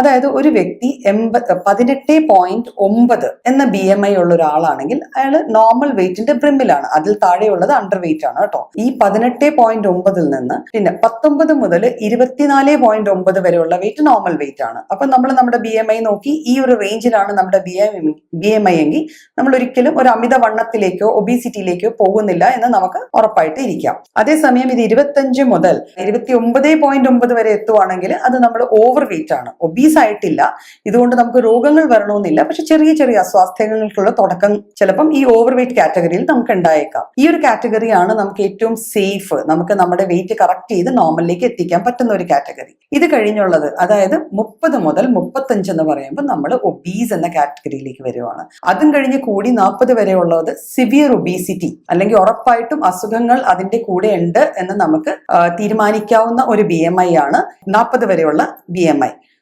അതായത് ഒരു വ്യക്തി 18.9 എന്ന BMI ഉള്ള ഒരാളാണെങ്കിൽ അയാൾ നോർമൽ വെയിറ്റിന്റെ ബ്രിമ്മിലാണ്, അതിൽ താഴെയുള്ളത് അണ്ടർ വെയിറ്റ് ആണ് കേട്ടോ. ഈ 18.9 നിന്ന് പിന്നെ 19 മുതൽ 24.9 വരെയുള്ള വെയിറ്റ് നോർമൽ വെയിറ്റ് ആണ്. അപ്പൊ നമ്മൾ നമ്മുടെ BMI നോക്കി ഈ ഒരു റേഞ്ചിലാണ് നമ്മുടെ BMI എങ്കിൽ നമ്മൾ ഒരിക്കലും ഒരു അമിത വണ്ണത്തിലേക്കോ ഒബീസിറ്റിയിലേക്കോ പോകുന്നില്ല എന്ന് നമുക്ക് ഉറപ്പായിട്ട് ഇരിക്കാം. അതേസമയം ഇത് 25 മുതൽ 29.9 വരെ എത്തുവാണെങ്കിൽ അത് നമ്മൾ ഓവർ വെയിറ്റ് ആണ്, ഒബീസ് ആയിട്ടില്ല. ഇതുകൊണ്ട് നമുക്ക് രോഗങ്ങൾ വരണമെന്നില്ല, പക്ഷെ ചെറിയ ചെറിയ അസ്വാസ്ഥ്യങ്ങൾക്കുള്ള തുടക്കം ചിലപ്പം ഈ ഓവർ വെയിറ്റ് കാറ്റഗറിയിൽ നമുക്ക് ഉണ്ടായേക്കാം. ഈ ഒരു കാറ്റഗറിയാണ് നമുക്ക് ഏറ്റവും സേഫ്, നമുക്ക് നമ്മുടെ വെയിറ്റ് കറക്റ്റ് ചെയ്ത് നോർമലിലേക്ക് എത്തിക്കാൻ പറ്റുന്ന ഒരു കാറ്റഗറി. ഇത് കഴിഞ്ഞുള്ളത് അതായത് 30 മുതൽ 35 എന്ന് പറയുമ്പോൾ നമ്മൾ ഒബീസ് എന്ന കാറ്റഗറിയിലേക്ക് വരുവാണ്. അതും കഴിഞ്ഞ് കൂടി 40 വരെ ഉള്ളത് സിവിയർ ഒബീസിറ്റി, അല്ലെങ്കിൽ ഉറപ്പായിട്ടും അസുഖങ്ങൾ അതിന്റെ കൂടെ ഉണ്ട് എന്ന് നമുക്ക് തീരുമാനിക്കാവുന്ന ഒരു BMI ആണ് 40 വരെയുള്ള BMI.